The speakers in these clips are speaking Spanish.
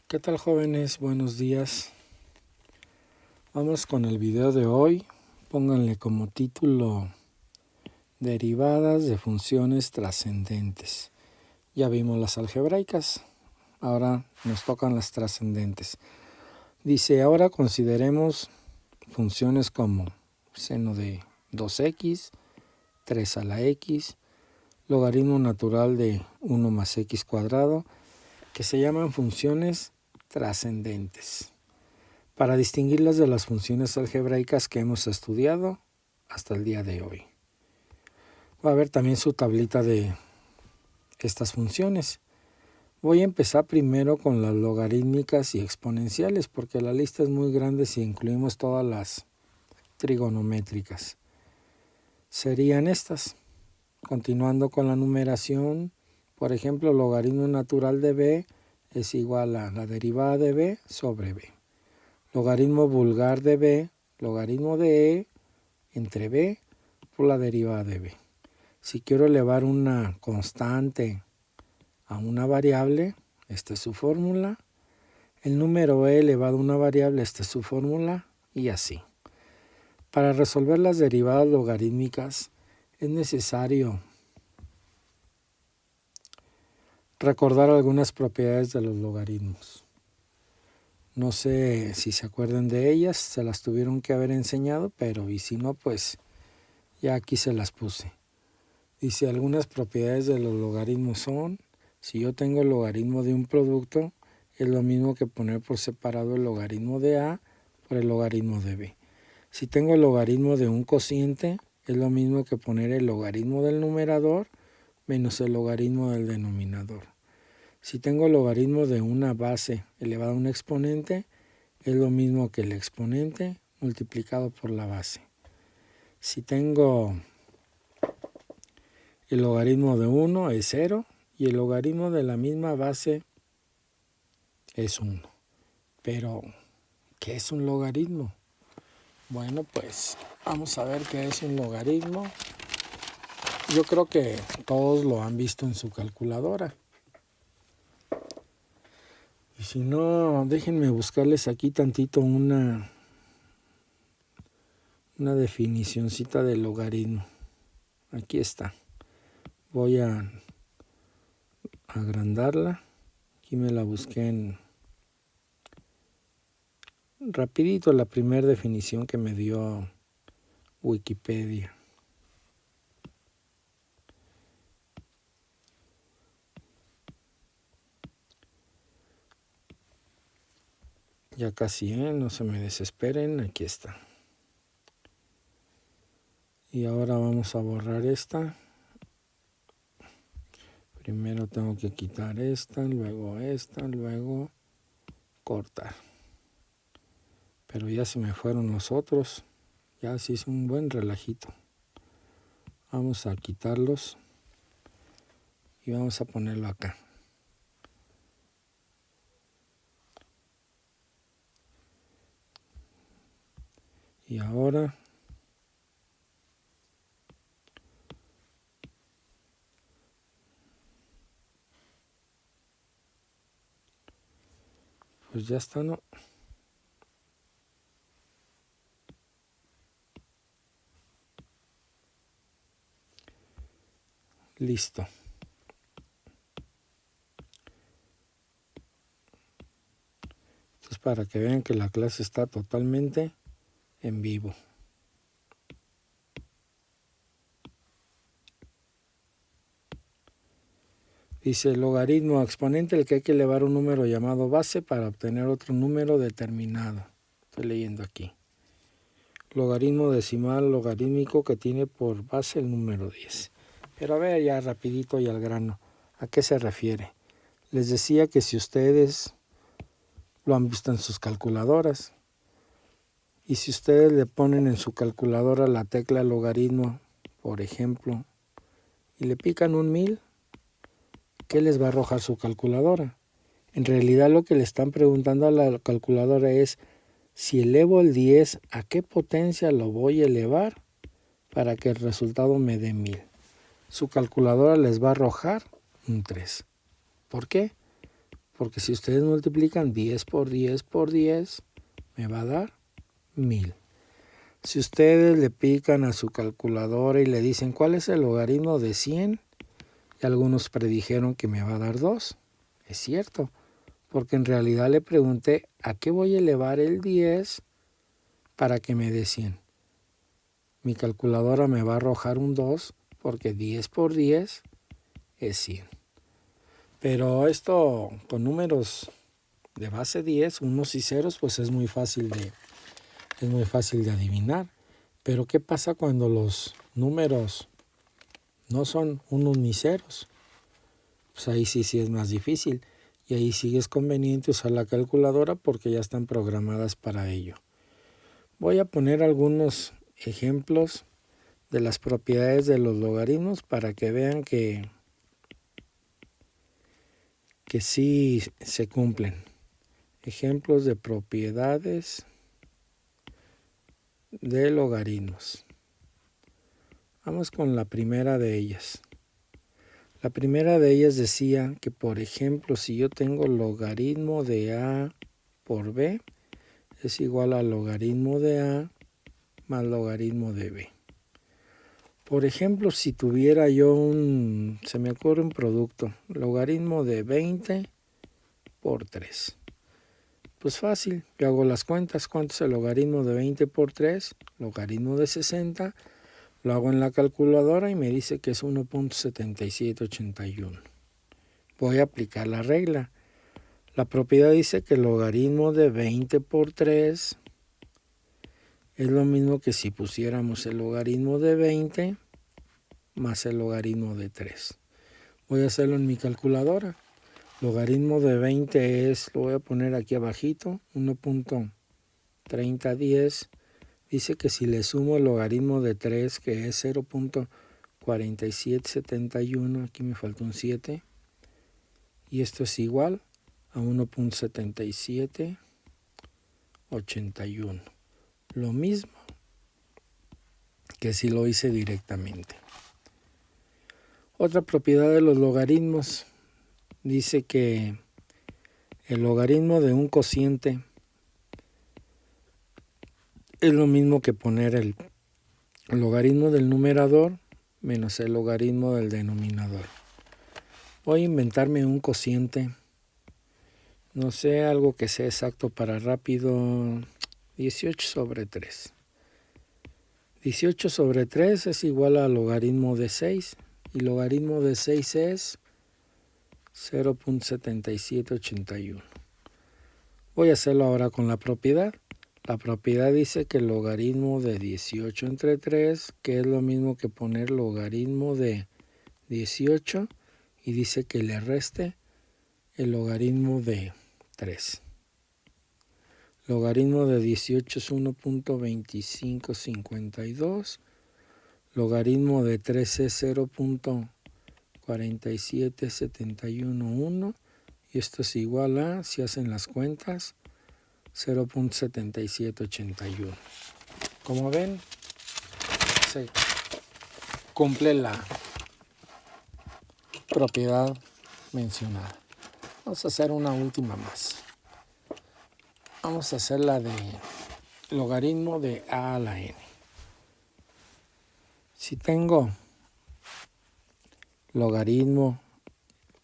¿Qué tal, jóvenes? Buenos días. Vamos con el video de hoy. Pónganle como título Derivadas de funciones trascendentes. Ya vimos las algebraicas, ahora nos tocan las trascendentes. Dice, ahora consideremos funciones como seno de 2x, 3 a la x, logaritmo natural de 1 más x cuadrado, que se llaman funciones trascendentes, para distinguirlas de las funciones algebraicas que hemos estudiado hasta el día de hoy. Va a ver también su tablita de estas funciones. Voy a empezar primero con las logarítmicas y exponenciales, porque la lista es muy grande si incluimos todas las trigonométricas. Serían estas. Continuando con la numeración, por ejemplo, logaritmo natural de b es igual a la derivada de b sobre b. Logaritmo vulgar de b, logaritmo de e entre b por la derivada de b. Si quiero elevar una constante a una variable, esta es su fórmula. El número e elevado a una variable, esta es su fórmula, y así. Para resolver las derivadas logarítmicas es necesario recordar algunas propiedades de los logaritmos. No sé si se acuerdan de ellas, se las tuvieron que haber enseñado, pero y si no, pues ya aquí se las puse. Dice, algunas propiedades de los logaritmos son, si yo tengo el logaritmo de un producto, es lo mismo que poner por separado el logaritmo de A por el logaritmo de B. Si tengo el logaritmo de un cociente, es lo mismo que poner el logaritmo del numerador menos el logaritmo del denominador. Si tengo el logaritmo de una base elevada a un exponente, es lo mismo que el exponente multiplicado por la base. Si tengo el logaritmo de 1 es 0 y el logaritmo de la misma base es 1. Pero, ¿qué es un logaritmo? Bueno, pues vamos a ver qué es un logaritmo. Yo creo que todos lo han visto en su calculadora. Y si no, déjenme buscarles aquí tantito una definicioncita de logaritmo. Aquí está. Voy a agrandarla. Aquí me la busqué en rapidito, la primera definición que me dio Wikipedia. Ya casi, no se me desesperen, aquí está. Y ahora vamos a borrar esta. Primero tengo que quitar esta, luego cortar. Pero ya se me fueron los otros. Ya se hizo un buen relajito. Vamos a quitarlos y vamos a ponerlo acá. Y ahora pues ya está, ¿no? Listo. Entonces, para que vean que la clase está totalmente en vivo. Dice, logaritmo exponente, el que hay que elevar un número llamado base para obtener otro número determinado. Estoy leyendo aquí. Logaritmo decimal logarítmico que tiene por base el número 10. Pero a ver, ya rapidito y al grano, ¿a qué se refiere? Les decía que si ustedes lo han visto en sus calculadoras, y si ustedes le ponen en su calculadora la tecla logaritmo, por ejemplo, y le pican un 1000, ¿qué les va a arrojar su calculadora? En realidad lo que le están preguntando a la calculadora es, si elevo el 10, ¿a qué potencia lo voy a elevar para que el resultado me dé 1000? Su calculadora les va a arrojar un 3. ¿Por qué? porque si ustedes multiplican 10 por 10 por 10, me va a dar 1000. Si ustedes le pican a su calculadora y le dicen ¿cuál es el logaritmo de 100? Y algunos predijeron que me va a dar 2. Es cierto, porque en realidad le pregunté ¿a qué voy a elevar el 10 para que me dé 100? Mi calculadora me va a arrojar un 2 porque 10 por 10 es 100. Pero esto con números de base 10, unos y ceros, pues es muy fácil de adivinar. Pero ¿qué pasa cuando los números no son unos ni ceros? Pues ahí sí es más difícil. Y ahí sí es conveniente usar la calculadora porque ya están programadas para ello. Voy a poner algunos ejemplos de las propiedades de los logaritmos para que vean que sí se cumplen. Ejemplos de propiedades de logaritmos. Vamos con la primera de ellas. La primera de ellas decía que, por ejemplo, si yo tengo logaritmo de A por B, es igual a logaritmo de A más logaritmo de B. Por ejemplo, si tuviera yo se me ocurre un producto, logaritmo de 20 por 3. Pues fácil, yo hago las cuentas. ¿Cuánto es el logaritmo de 20 por 3? Logaritmo de 60. Lo hago en la calculadora y me dice que es 1.7781. Voy a aplicar la regla. La propiedad dice que el logaritmo de 20 por 3 es lo mismo que si pusiéramos el logaritmo de 20 más el logaritmo de 3. Voy a hacerlo en mi calculadora. Logaritmo de 20 es, lo voy a poner aquí abajito, 1.3010. Dice que si le sumo el logaritmo de 3, que es 0.4771, aquí me falta un 7, y esto es igual a 1.7781. Lo mismo que si lo hice directamente. Otra propiedad de los logaritmos dice que el logaritmo de un cociente es lo mismo que poner el logaritmo del numerador menos el logaritmo del denominador. Voy a inventarme un cociente, no sé, algo que sea exacto para rápido, 18 sobre 3. 18 sobre 3 es igual al logaritmo de 6 y logaritmo de 6 es 0.7781. Voy a hacerlo ahora con la propiedad. La propiedad dice que el logaritmo de 18 entre 3, que es lo mismo que poner logaritmo de 18, y dice que le reste el logaritmo de 3. Logaritmo de 18 es 1.2552. Logaritmo de 3 es 0.47711. Y esto es igual a, si hacen las cuentas, 0.7781. Como ven, se cumple la propiedad mencionada. Vamos a hacer una última más. Vamos a hacer la de logaritmo de a a la n. Si tengo logaritmo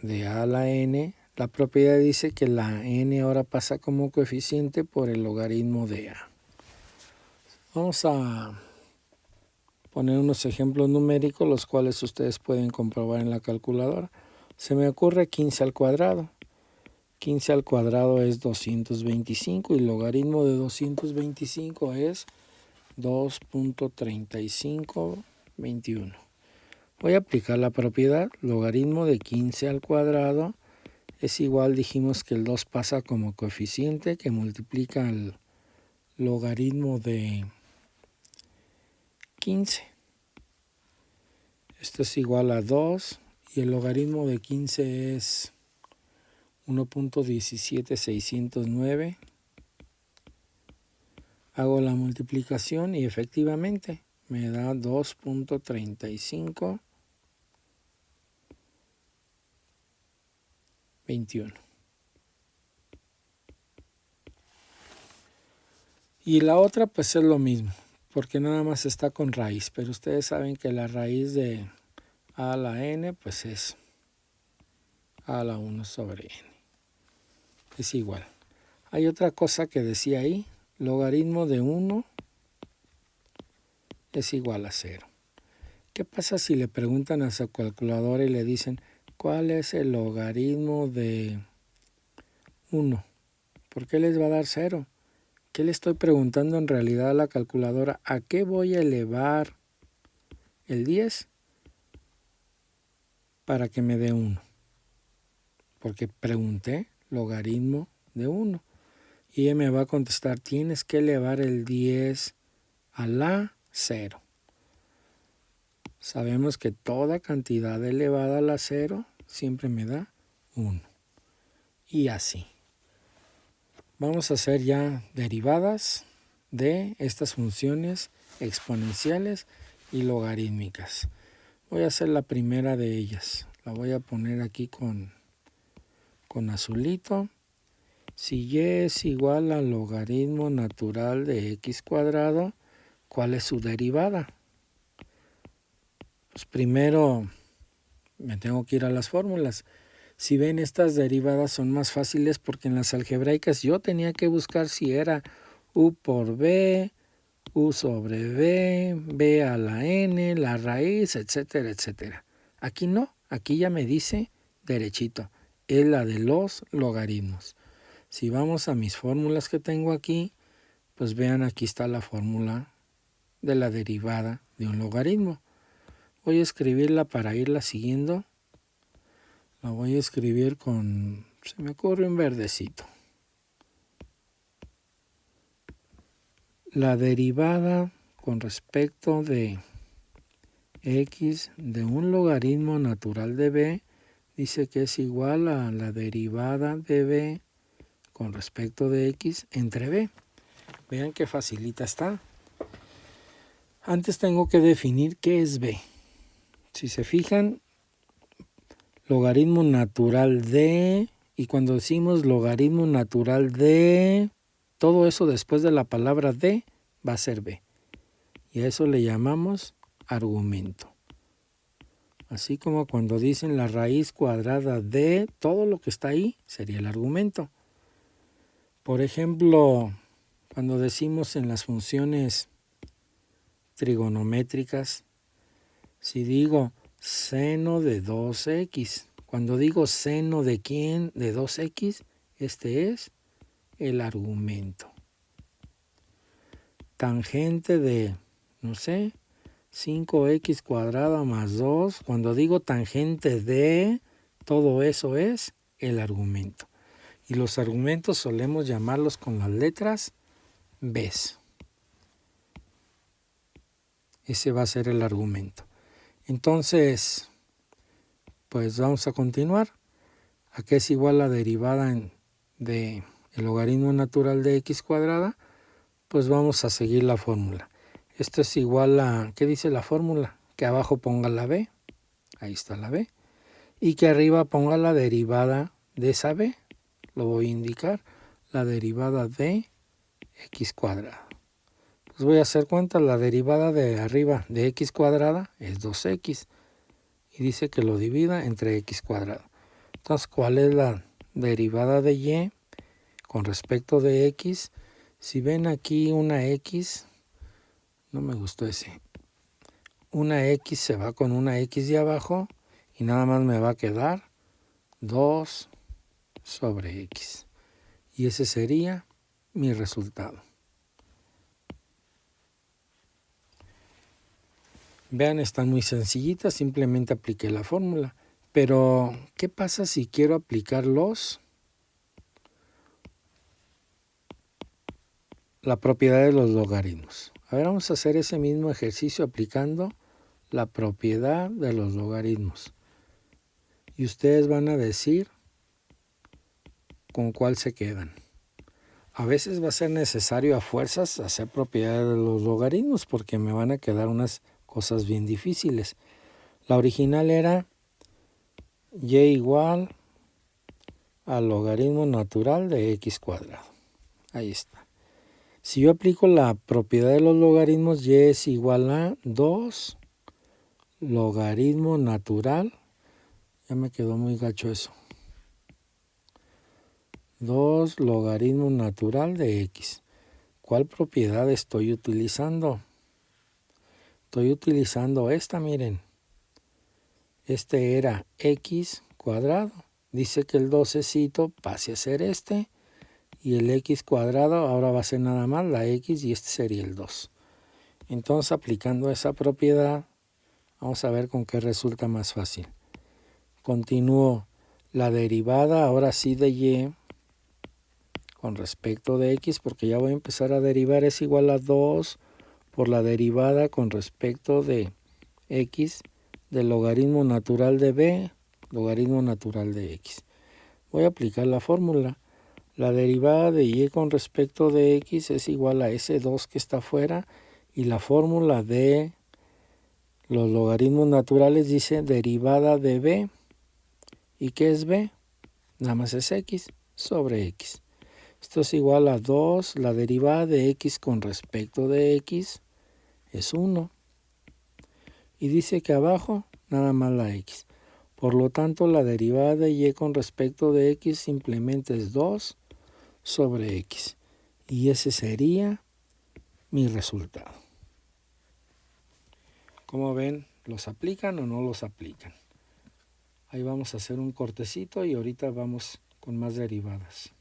de a la n, la propiedad dice que la n ahora pasa como coeficiente por el logaritmo de a. Vamos a poner unos ejemplos numéricos, los cuales ustedes pueden comprobar en la calculadora. Se me ocurre 15 al cuadrado. 15 al cuadrado es 225 y el logaritmo de 225 es 2.3521. Voy a aplicar la propiedad. Logaritmo de 15 al cuadrado es igual, dijimos que el 2 pasa como coeficiente que multiplica el logaritmo de 15. Esto es igual a 2 y el logaritmo de 15 es 1.17609. Hago la multiplicación y efectivamente me da 2.3521. Y la otra pues es lo mismo, porque nada más está con raíz, pero ustedes saben que la raíz de a a la n pues es a a la 1 sobre n. Es igual. Hay otra cosa que decía ahí, logaritmo de 1 es igual a 0. ¿Qué pasa si le preguntan a su calculadora y le dicen cuál es el logaritmo de 1? ¿Por qué les va a dar 0? ¿Qué le estoy preguntando en realidad a la calculadora? ¿A qué voy a elevar el 10? Para que me dé 1. Porque pregunté logaritmo de 1. Y ella me va a contestar, tienes que elevar el 10 a la 0. Sabemos que toda cantidad elevada a la 0 siempre me da 1. Y así. Vamos a hacer ya derivadas de estas funciones exponenciales y logarítmicas. Voy a hacer la primera de ellas. La voy a poner aquí con azulito. Si y es igual al logaritmo natural de x cuadrado, ¿cuál es su derivada? Pues primero me tengo que ir a las fórmulas. Si ven, estas derivadas son más fáciles porque en las algebraicas yo tenía que buscar si era u por b, u sobre b, b a la n, la raíz, etcétera, etcétera. Aquí no, aquí ya me dice derechito, es la de los logaritmos. Si vamos a mis fórmulas que tengo aquí, pues vean, aquí está la fórmula de la derivada de un logaritmo. Voy a escribirla para irla siguiendo. La voy a escribir con, se me ocurre un verdecito. La derivada con respecto de x de un logaritmo natural de b dice que es igual a la derivada de b con respecto de x entre b. Vean qué facilita está. Antes tengo que definir qué es b. Si se fijan, logaritmo natural de, y cuando decimos logaritmo natural de, todo eso después de la palabra de va a ser b. Y a eso le llamamos argumento. Así como cuando dicen la raíz cuadrada de, todo lo que está ahí sería el argumento. Por ejemplo, cuando decimos en las funciones trigonométricas, si digo seno de 2x, cuando digo seno de quién, de 2x, este es el argumento. Tangente de, no sé, 5x cuadrada más 2, cuando digo tangente de, todo eso es el argumento. Y los argumentos solemos llamarlos con las letras B's. Ese va a ser el argumento. Entonces, pues vamos a continuar. ¿A qué es igual la derivada de el logaritmo natural de x cuadrada? Pues vamos a seguir la fórmula. Esto es igual a, ¿qué dice la fórmula? Que abajo ponga la b, ahí está la b, y que arriba ponga la derivada de esa b, lo voy a indicar, la derivada de x cuadrada. Pues voy a hacer cuenta, la derivada de arriba de x cuadrada es 2x, y dice que lo divida entre x cuadrado. Entonces, ¿cuál es la derivada de y con respecto de x? Si ven aquí una x, no me gustó ese, una x se va con una x de abajo y nada más me va a quedar 2 sobre x. Y ese sería mi resultado. Vean, están muy sencillitas, simplemente apliqué la fórmula. Pero, ¿qué pasa si quiero aplicar la propiedad de los logaritmos? A ver, vamos a hacer ese mismo ejercicio aplicando la propiedad de los logaritmos. Y ustedes van a decir con cuál se quedan. A veces va a ser necesario a fuerzas hacer propiedad de los logaritmos porque me van a quedar unas cosas bien difíciles. La original era y igual al logaritmo natural de x cuadrado. Ahí está. Si yo aplico la propiedad de los logaritmos, y es igual a 2 logaritmo natural. Ya me quedó muy gacho eso. 2 logaritmo natural de x. ¿Cuál propiedad estoy utilizando? Estoy utilizando esta, miren. Este era x cuadrado. Dice que el 12cito pase a ser este. Y el x cuadrado ahora va a ser nada más la x y este sería el 2. Entonces, aplicando esa propiedad, vamos a ver con qué resulta más fácil. Continúo la derivada ahora sí de y con respecto de x, porque ya voy a empezar a derivar, es igual a 2 por la derivada con respecto de x del logaritmo natural de b, logaritmo natural de x. Voy a aplicar la fórmula. La derivada de y con respecto de x es igual a ese 2 que está afuera, y la fórmula de los logaritmos naturales dice derivada de b. ¿Y qué es b? Nada más es x sobre x. Esto es igual a 2, la derivada de x con respecto de x es 1. Y dice que abajo nada más la x. Por lo tanto, la derivada de y con respecto de x simplemente es 2 sobre x. Y ese sería mi resultado. ¿Cómo ven? ¿Los aplican o no los aplican? Ahí vamos a hacer un cortecito y ahorita vamos con más derivadas.